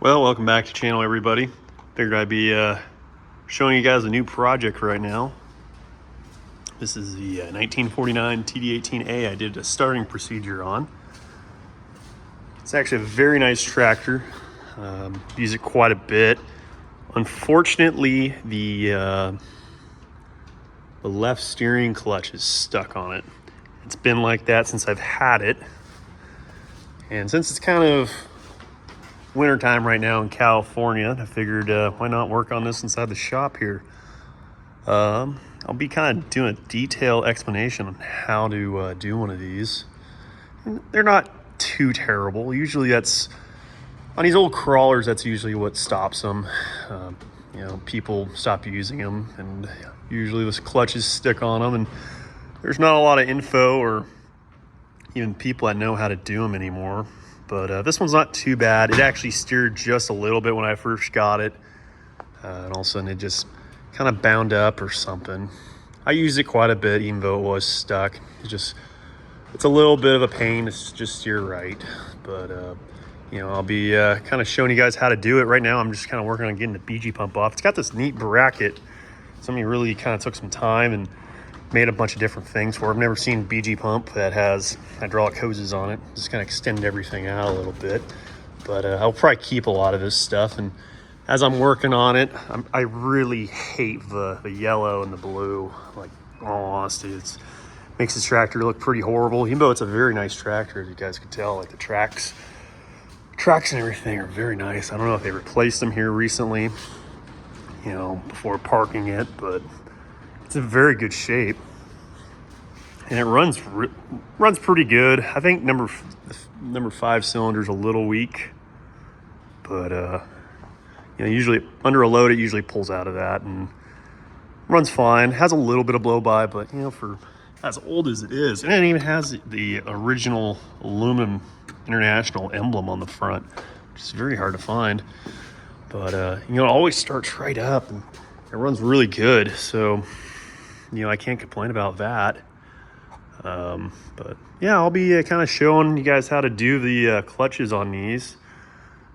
Well, welcome back to the channel, everybody. Figured I'd be showing you guys a new project right now. This is the 1949 Td18a I did a starting procedure on. It's actually a very nice tractor. Use it quite a bit. Unfortunately, the left steering clutch is stuck on it. It's been like that since I've had it. And since it's kind of wintertime right now in California, I figured why not work on this inside the shop here. I'll be kind of doing a detailed explanation on how to do one of these. And they're not too terrible. Usually that's, on these old crawlers, that's usually what stops them. You know, people stop using them and usually this clutches stick on them and there's not a lot of info or even people that know how to do them anymore. But this one's not too bad. It actually steered just a little bit when I first got it. And all of a sudden it just kind of bound up or something. I used it quite a bit even though it was stuck. It's a little bit of a pain to just steer right. But you know, I'll be kind of showing you guys how to do it. Right now I'm just kind of working on getting the BG pump off. It's got this neat bracket. Somebody really kind of took some time and made a bunch of different things for it. I've never seen a BG pump that has hydraulic hoses on it. Just kind of extend everything out a little bit. But I'll probably keep a lot of this stuff. And as I'm working on it, I really hate the yellow and the blue. Like, in all honesty, it makes this tractor look pretty horrible. Even though it's a very nice tractor, as you guys can tell, like the tracks and everything are very nice. I don't know if they replaced them here recently, you know, before parking it, but it's in very good shape. And it runs pretty good. I think number 5 cylinder's a little weak, but you know, usually under a load it usually pulls out of that and runs fine. Has a little bit of blow by, but you know, for as old as it is, and it even has the original aluminum International emblem on the front, which is very hard to find. But you know, it always starts right up and it runs really good. So you know, I can't complain about that. But yeah, I'll be kind of showing you guys how to do the clutches on these.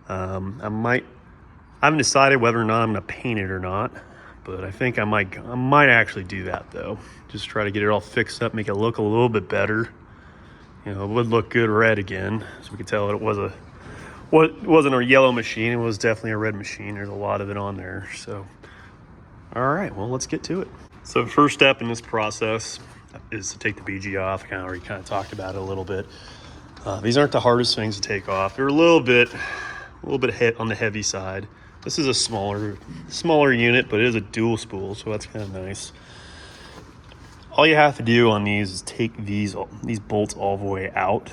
I haven't decided whether or not I'm gonna paint it or not, but I think I might actually do that though. Just try to get it all fixed up, make it look a little bit better. You know, it would look good red again, so we could tell it wasn't a yellow machine. It was definitely a red machine. There's a lot of it on there. So, all right, well, let's get to it. So the first step in this process is to take the BG off. I already talked about it a little bit. These aren't the hardest things to take off. They're a little bit hit on the heavy side. This is a smaller unit, but it is a dual spool, so that's kind of nice. All you have to do on these is take these bolts all the way out.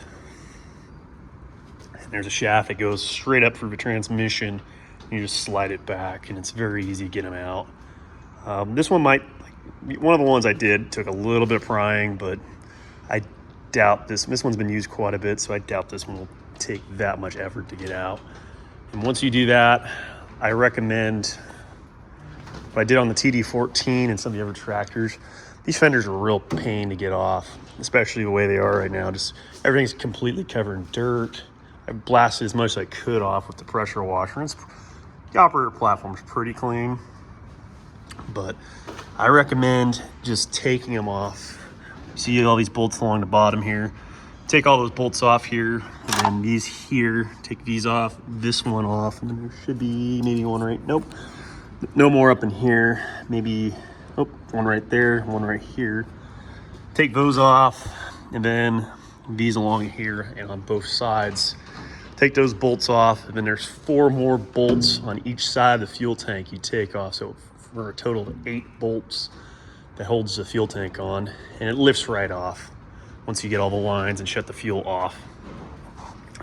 And there's a shaft that goes straight up through the transmission. You just slide it back, and it's very easy to get them out. This one one of the ones I did took a little bit of prying, but I doubt this one's been used quite a bit, so I doubt this one will take that much effort to get out. And once you do that, I recommend what I did on the TD14 and some of the other tractors. These fenders are a real pain to get off, especially the way they are right now. Just everything's completely covered in dirt. I blasted as much as I could off with the pressure washer. The operator platform's pretty clean, but I recommend just taking them off. See all these bolts along the bottom here. Take all those bolts off here, and then these here, take these off, this one off, and then there should be maybe one right, nope. No more up in here, maybe, oh, one right there, one right here. Take those off, and then these along here and on both sides. Take those bolts off, and then there's 4 more bolts on each side of the fuel tank you take off. So for a total of 8 bolts that holds the fuel tank on, and it lifts right off once you get all the lines and shut the fuel off.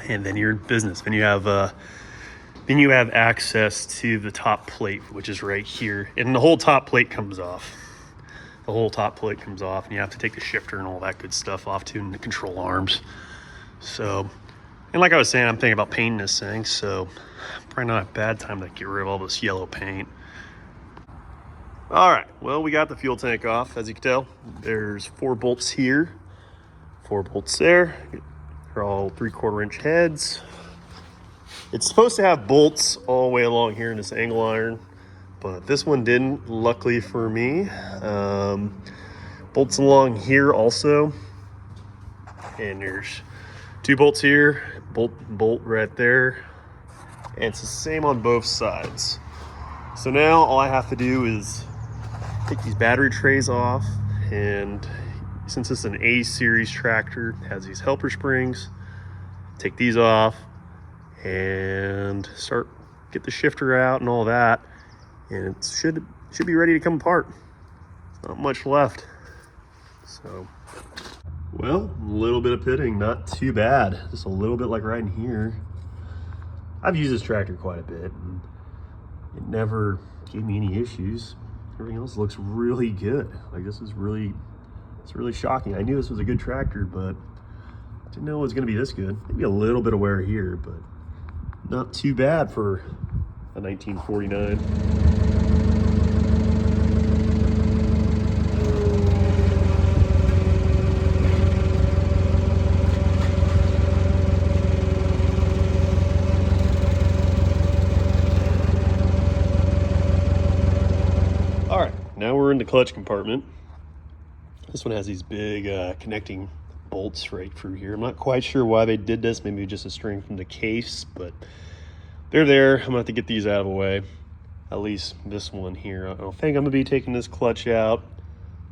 And then you're in business. Then you have access to the top plate, which is right here, and the whole top plate comes off. The whole top plate comes off, and you have to take the shifter and all that good stuff off too, and the control arms. So, and like I was saying, I'm thinking about painting this thing, so probably not a bad time to get rid of all this yellow paint. All right, well, we got the fuel tank off. As you can tell, there's 4 bolts here, 4 bolts there. They're all 3/4 inch heads. It's supposed to have bolts all the way along here in this angle iron, but this one didn't, luckily for me. Bolts along here also, and there's 2 bolts here, bolt right there, and it's the same on both sides. So now all I have to do is take these battery trays off, and since it's an A series tractor, it has these helper springs, take these off and get the shifter out and all that, and it should be ready to come apart. Not much left. So, well, a little bit of pitting, not too bad. Just a little bit like right in here. I've used this tractor quite a bit, and it never gave me any issues. Everything else looks really good. Like, it's really shocking. I knew this was a good tractor, but didn't know it was gonna be this good. Maybe a little bit of wear here, but not too bad for a 1949. All right, now we're in the clutch compartment. This one has these big connecting bolts right through here. I'm not quite sure why they did this, maybe just a string from the case, but they're there. I'm gonna have to get these out of the way. At least this one here. I don't think I'm gonna be taking this clutch out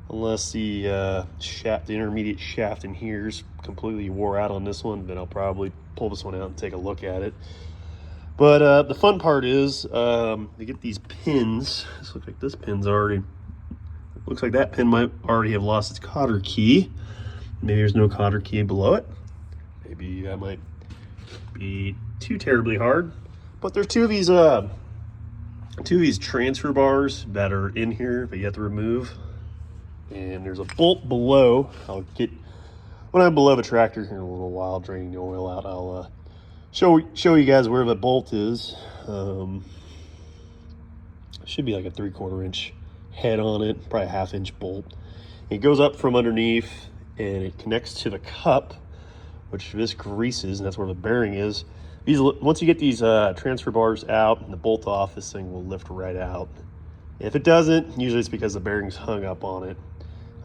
unless the shaft, the intermediate shaft in here is completely wore out on this one. Then I'll probably pull this one out and take a look at it. But the fun part is to get these pins. This looks like this pin's already, looks like that pin might already have lost its cotter key. Maybe there's no cotter key below it. Maybe that might be too terribly hard. But there's two of these transfer bars that are in here that you have to remove. And there's a bolt below. I'll get, when I'm below the tractor here in a little while, draining the oil out, I'll show you guys where the bolt is. Should be like a 3/4 inch head on it, probably a 1/2 inch bolt. It goes up from underneath and it connects to the cup, which this greases, and that's where the bearing is. These, once you get these transfer bars out and the bolt off, this thing will lift right out. If it doesn't, usually it's because the bearing's hung up on it.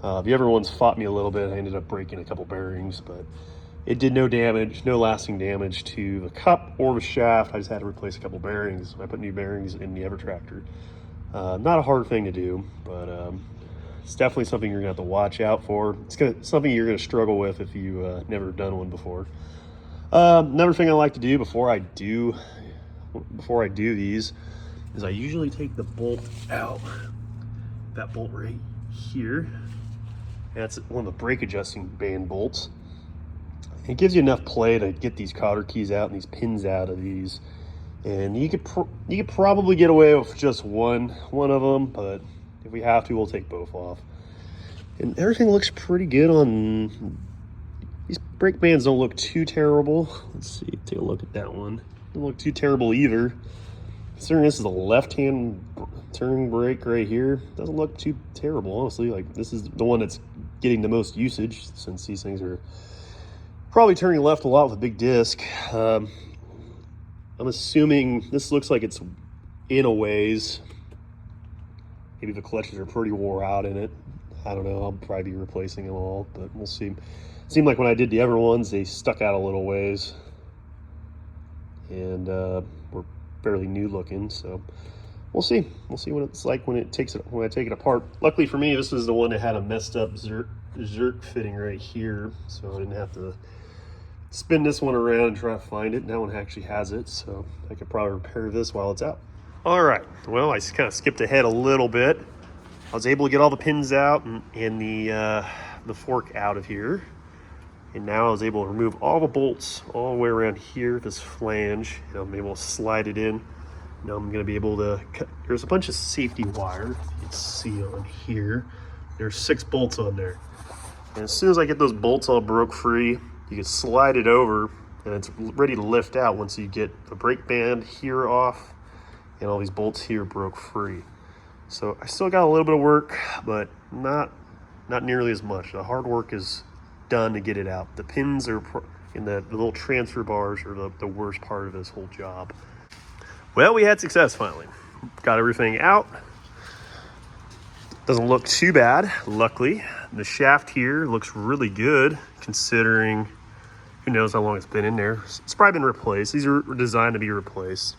The other ones fought me a little bit. I ended up breaking a couple bearings, but it did no damage, no lasting damage to the cup or the shaft. I just had to replace a couple bearings. I put new bearings in the other tractor. Not a hard thing to do, but it's definitely something you're gonna have to watch out for. It's something you're gonna struggle with if you never done one before. Another thing I like to do before I do these is I usually take the bolt out. That bolt right here. That's one of the brake adjusting band bolts. It gives you enough play to get these cotter keys out and these pins out of these. And you could probably get away with just one of them, but if we have to, we'll take both off. And everything looks pretty good on these brake bands. Don't look too terrible. Let's see, take a look at that one. Don't look too terrible either. Considering this is a left-hand turning brake right here, doesn't look too terrible, honestly. Like, this is the one that's getting the most usage since these things are probably turning left a lot with a big disc. I'm assuming this looks like it's in a ways. Maybe the clutches are pretty wore out in it. I don't know. I'll probably be replacing them all, but we'll see. It seemed like when I did the other ones, they stuck out a little ways, and were fairly new looking. So we'll see. We'll see what it's like when I take it apart. Luckily for me, this is the one that had a messed up zerk fitting right here, so I didn't have to spin this one around and try to find it. And that one actually has it, so I could probably repair this while it's out. All right, well, I kind of skipped ahead a little bit. I was able to get all the pins out and the fork out of here. And now I was able to remove all the bolts all the way around here, this flange, and I'm able to slide it in. Now I'm gonna be able to cut, there's a bunch of safety wire, you can see on here. There's 6 bolts on there. And as soon as I get those bolts all broke free, you can slide it over and it's ready to lift out once you get the brake band here off and all these bolts here broke free. So I still got a little bit of work, but not nearly as much. The hard work is done to get it out. The pins are, And the little transfer bars are the worst part of this whole job. Well, we had success finally. Got everything out. Doesn't look too bad, luckily. The shaft here looks really good considering who knows how long it's been in there. It's probably been replaced. These are designed to be replaced.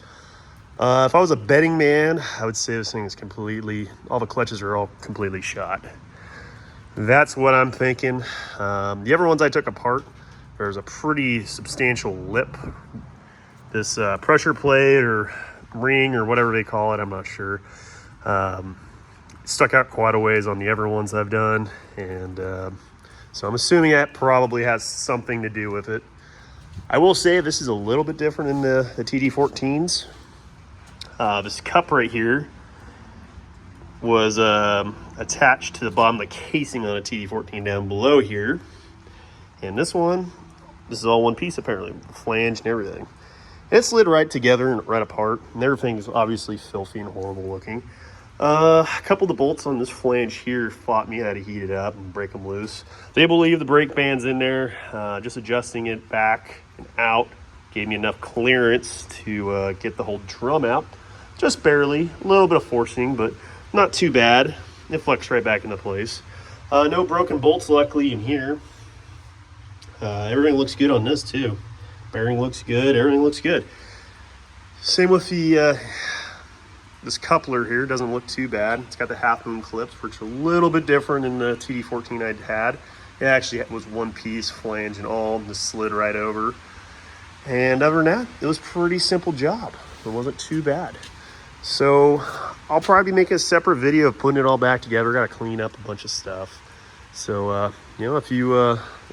If I was a betting man, I would say this thing is completely, all the clutches are all completely shot. That's what I'm thinking. The other ones I took apart, there's a pretty substantial lip. This pressure plate or ring or whatever they call it, I'm not sure. Stuck out quite a ways on the other ones I've done, and so I'm assuming that probably has something to do with it. I will say this is a little bit different in the TD14s. This cup right here was attached to the bottom of the casing on a TD14 down below here, and this is all one piece apparently, the flange and everything. It slid right together and right apart, and everything's obviously filthy and horrible looking. A couple of the bolts on this flange here fought me. I had to heat it up and break them loose. They believe the brake band's in there. Just adjusting it back and out gave me enough clearance to get the whole drum out. Just barely, a little bit of forcing, but not too bad. It flexed right back into place. No broken bolts luckily in here. Everything looks good on this too. Bearing looks good, everything looks good. Same with the this coupler here, doesn't look too bad. It's got the half moon clips, which are a little bit different than the TD14 I'd had. It actually was one piece, flange and all, just slid right over. And other than that, it was a pretty simple job. It wasn't too bad. So I'll probably make a separate video of putting it all back together. Got to clean up a bunch of stuff. So, you know, if you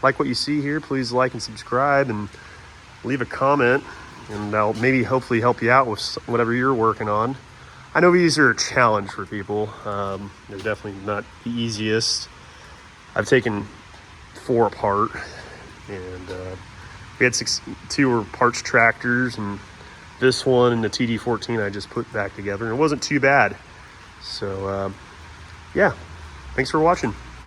like what you see here, please like and subscribe and leave a comment, and I'll maybe hopefully help you out with whatever you're working on. I know these are a challenge for people. They're definitely not the easiest. I've taken 4 apart, and we had 2 were parts tractors, and this one and the TD14 I just put back together, and it wasn't too bad. So yeah, thanks for watching.